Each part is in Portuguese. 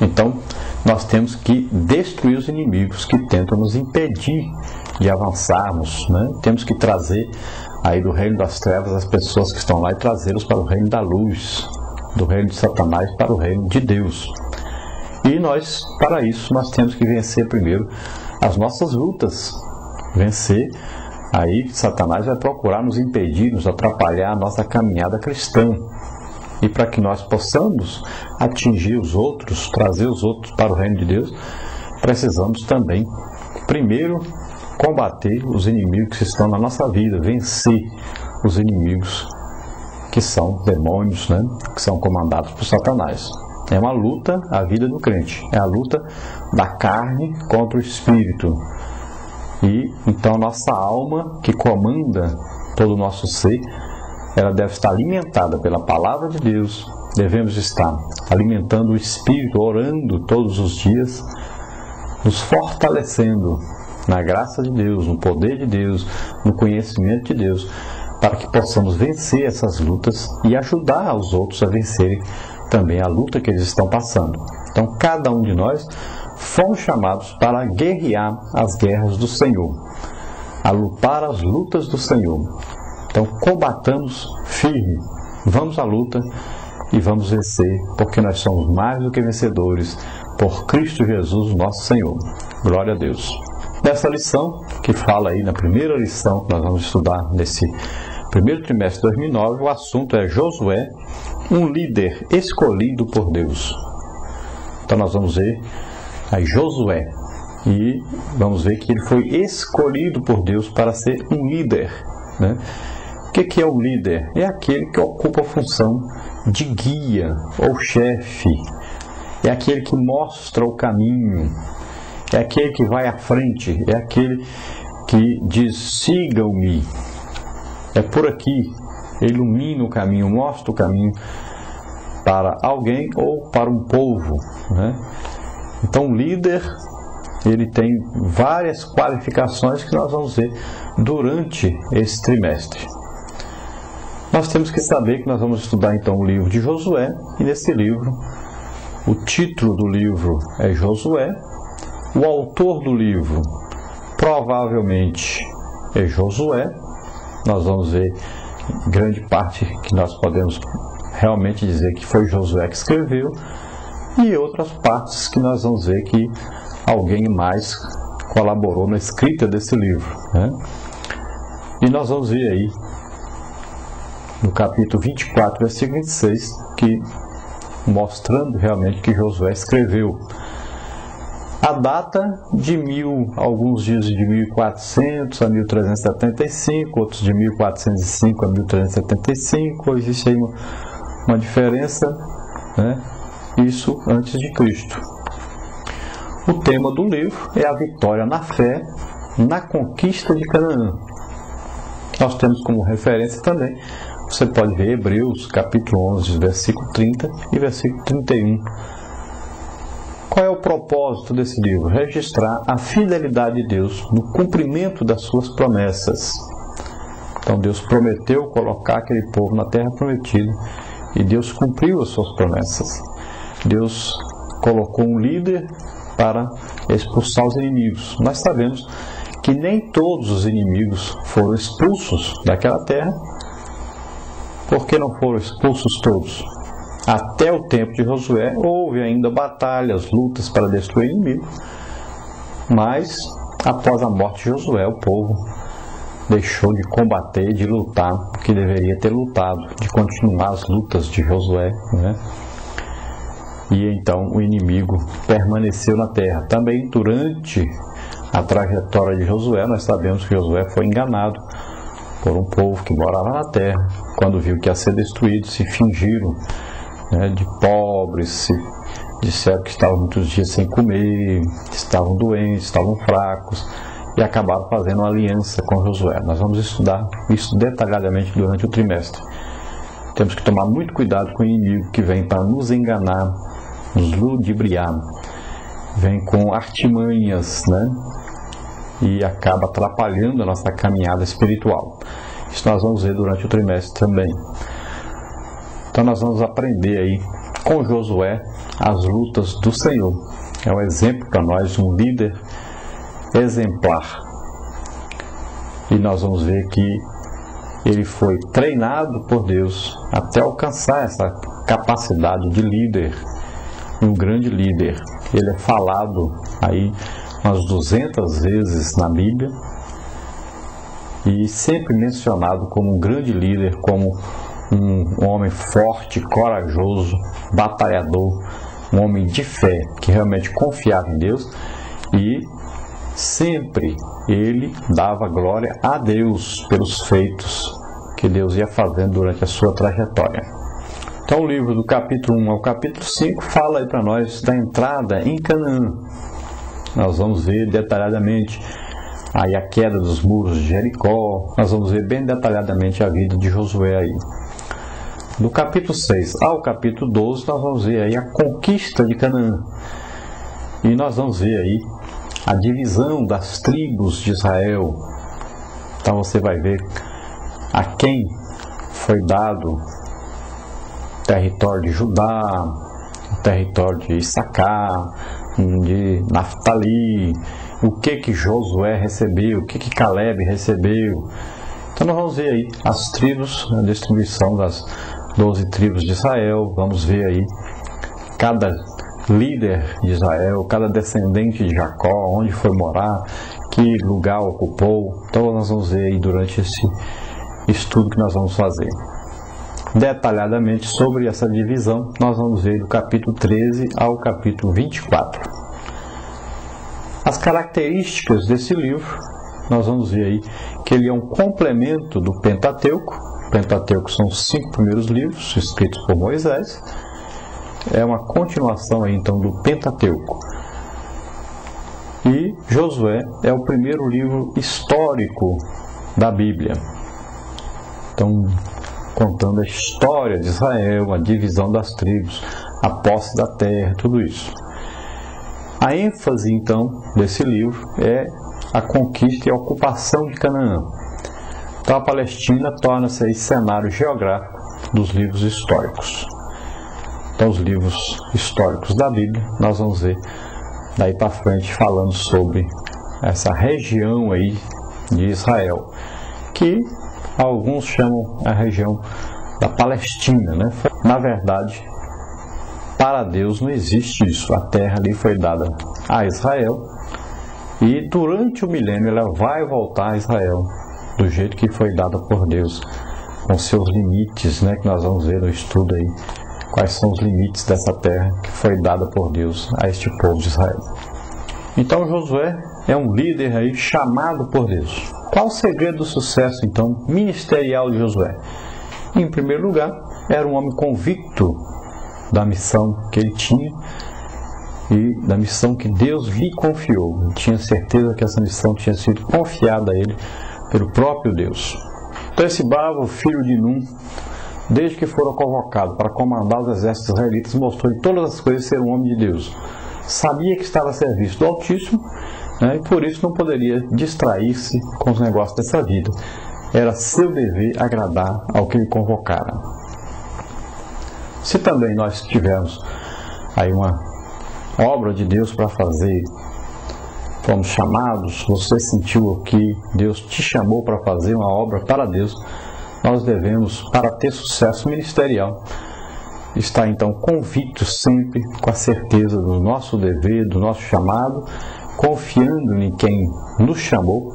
Então, nós temos que destruir os inimigos que tentam nos impedir de avançarmos, né? Temos que trazer aí do reino das trevas as pessoas que estão lá e trazê-los para o reino da luz, do reino de Satanás para o reino de Deus. E nós, para isso, nós temos que vencer primeiro as nossas lutas. Vencer, aí Satanás vai procurar nos impedir, nos atrapalhar a nossa caminhada cristã. E para que nós possamos atingir os outros, trazer os outros para o reino de Deus, precisamos também, primeiro, combater os inimigos que estão na nossa vida, vencer os inimigos que são demônios, né? Que são comandados por Satanás. É uma luta, a vida do crente, é a luta da carne contra o espírito. E então nossa alma, que comanda todo o nosso ser, ela deve estar alimentada pela palavra de Deus. Devemos estar alimentando o espírito, orando todos os dias, nos fortalecendo na graça de Deus, no poder de Deus, no conhecimento de Deus, para que possamos vencer essas lutas e ajudar os outros a vencerem também a luta que eles estão passando. Então, cada um de nós fomos chamados para guerrear as guerras do Senhor, a lutar as lutas do Senhor. Então, combatamos firme, vamos à luta e vamos vencer, porque nós somos mais do que vencedores por Cristo Jesus, nosso Senhor. Glória a Deus. Nessa lição, que fala aí na primeira lição que nós vamos estudar nesse primeiro trimestre de 2009, o assunto é Josué, um líder escolhido por Deus. Então nós vamos ver aí Josué e vamos ver que ele foi escolhido por Deus para ser um líder, né? O que é um líder? É aquele que ocupa a função de guia ou chefe, é aquele que mostra o caminho, é aquele que vai à frente, é aquele que diz: sigam-me, é por aqui, ilumina o caminho, mostra o caminho para alguém ou para um povo, né? Então o líder, ele tem várias qualificações que nós vamos ver durante esse trimestre. Nós temos que saber que nós vamos estudar então o livro de Josué, e nesse livro, o título do livro é Josué, o autor do livro provavelmente é Josué. Nós vamos ver grande parte que nós podemos realmente dizer que foi Josué que escreveu, e outras partes que nós vamos ver que alguém mais colaborou na escrita desse livro, né? E nós vamos ver aí no capítulo 24, versículo 26, que mostrando realmente que Josué escreveu. A data de alguns dias de 1400 a 1375, outros de 1405 a 1375, existe aí uma diferença, né? Isso antes de Cristo. O tema do livro é a vitória na fé, na conquista de Canaã. Nós temos como referência também, você pode ver Hebreus capítulo 11, versículo 30 e versículo 31. Qual é o propósito desse livro? Registrar a fidelidade de Deus no cumprimento das suas promessas. Então Deus prometeu colocar aquele povo na terra prometida e Deus cumpriu as suas promessas. Deus colocou um líder para expulsar os inimigos. Nós sabemos que nem todos os inimigos foram expulsos daquela terra. Por que não foram expulsos todos? Até o tempo de Josué houve ainda batalhas, lutas para destruir o inimigo, mas após a morte de Josué o povo deixou de combater, de lutar o que deveria ter lutado, de continuar as lutas de Josué, né? E então o inimigo permaneceu na terra. Também durante a trajetória de Josué, nós sabemos que Josué foi enganado por um povo que morava na terra. Quando viu que ia ser destruído, se fingiram, né, de pobres, disseram que estavam muitos dias sem comer, estavam doentes, estavam fracos, e acabaram fazendo uma aliança com Josué. Nós vamos estudar isso detalhadamente durante o trimestre. Temos que tomar muito cuidado com o inimigo que vem para nos enganar, nos ludibriar, vem com artimanhas, né, e acaba atrapalhando a nossa caminhada espiritual. Isso nós vamos ver durante o trimestre também. Então nós vamos aprender aí com Josué as lutas do Senhor. É um exemplo para nós, um líder exemplar. E nós vamos ver que ele foi treinado por Deus até alcançar essa capacidade de líder, um grande líder. Ele é falado aí umas 200 vezes na Bíblia e sempre mencionado como um grande líder, como um homem forte, corajoso, batalhador, um homem de fé, que realmente confiava em Deus, e sempre ele dava glória a Deus pelos feitos que Deus ia fazendo durante a sua trajetória. Então o livro do capítulo 1 ao capítulo 5 fala aí para nós da entrada em Canaã. Nós vamos ver detalhadamente aí a queda dos muros de Jericó, nós vamos ver bem detalhadamente a vida de Josué aí. Do capítulo 6 ao capítulo 12, nós vamos ver aí a conquista de Canaã. E nós vamos ver aí a divisão das tribos de Israel. Então você vai ver a quem foi dado o território de Judá, o território de Issacar, de Naftali, o que Josué recebeu, o que Caleb recebeu. Então nós vamos ver aí as tribos, a distribuição das 12 tribos de Israel. Vamos ver aí cada líder de Israel, cada descendente de Jacó, onde foi morar, que lugar ocupou. Então nós vamos ver aí durante esse estudo que nós vamos fazer detalhadamente sobre essa divisão. Nós vamos ver do capítulo 13 ao capítulo 24. As características desse livro, nós vamos ver aí que ele é um complemento do Pentateuco. O Pentateuco são os 5 primeiros livros escritos por Moisés. É uma continuação aí, então, do Pentateuco. E Josué é o primeiro livro histórico da Bíblia. Então, contando a história de Israel, a divisão das tribos, a posse da terra, tudo isso. A ênfase, então, desse livro é a conquista e a ocupação de Canaã. Então, a Palestina torna-se aí cenário geográfico dos livros históricos. Então, os livros históricos da Bíblia, nós vamos ver daí para frente falando sobre essa região aí de Israel, que alguns chamam a região da Palestina, né? Na verdade, para Deus não existe isso. A terra ali foi dada a Israel e durante o milênio ela vai voltar a Israel do jeito que foi dada por Deus, com seus limites, né? Que nós vamos ver no estudo aí quais são os limites dessa terra que foi dada por Deus a este povo de Israel. Então Josué é um líder aí chamado por Deus. Qual o segredo do sucesso, então, ministerial de Josué? Em primeiro lugar, era um homem convicto da missão que ele tinha e da missão que Deus lhe confiou. Ele tinha certeza que essa missão tinha sido confiada a ele pelo próprio Deus. Então esse bravo filho de Nun, desde que fora convocado para comandar os exércitos israelitas, mostrou em todas as coisas ser um homem de Deus. Sabia que estava a serviço do Altíssimo, né, e por isso não poderia distrair-se com os negócios dessa vida. Era seu dever agradar ao que lhe convocara. Se também nós tivermos aí uma obra de Deus para fazer, fomos chamados, você sentiu que Deus te chamou para fazer uma obra para Deus, nós devemos, para ter sucesso ministerial, estar então convictos sempre com a certeza do nosso dever, do nosso chamado, confiando em quem nos chamou,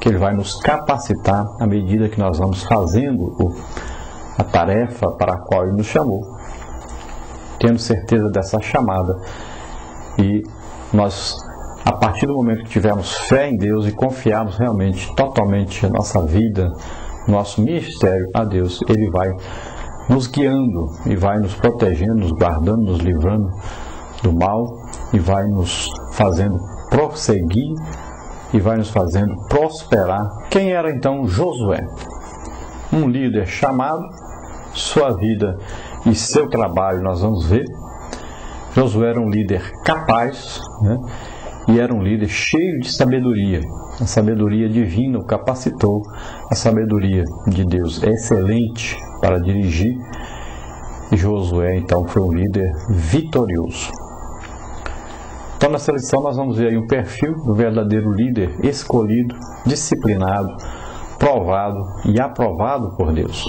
que Ele vai nos capacitar à medida que nós vamos fazendo a tarefa para a qual Ele nos chamou, tendo certeza dessa chamada. E nós, a partir do momento que tivermos fé em Deus e confiarmos realmente, totalmente a nossa vida, nosso ministério a Deus, Ele vai nos guiando e vai nos protegendo, nos guardando, nos livrando do mal e vai nos fazendo prosseguir e vai nos fazendo prosperar. Quem era então Josué? Um líder chamado, sua vida e seu trabalho nós vamos ver. Josué era um líder capaz, né? E era um líder cheio de sabedoria. A sabedoria divina o capacitou. A sabedoria de Deus é excelente para dirigir e Josué então foi um líder vitorioso. Então nessa lição nós vamos ver aí um perfil do verdadeiro líder escolhido, disciplinado, provado e aprovado por Deus.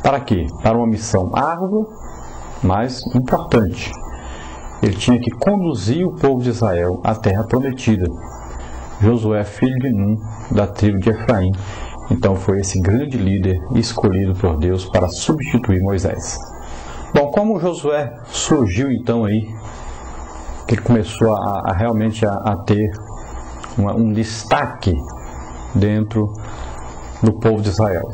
Para quê? Para uma missão árdua, mas importante. Ele tinha que conduzir o povo de Israel à terra prometida. Josué, filho de Num, da tribo de Efraim, então foi esse grande líder escolhido por Deus para substituir Moisés. Bom, como Josué surgiu então aí, que ele começou a realmente a ter um destaque dentro do povo de Israel.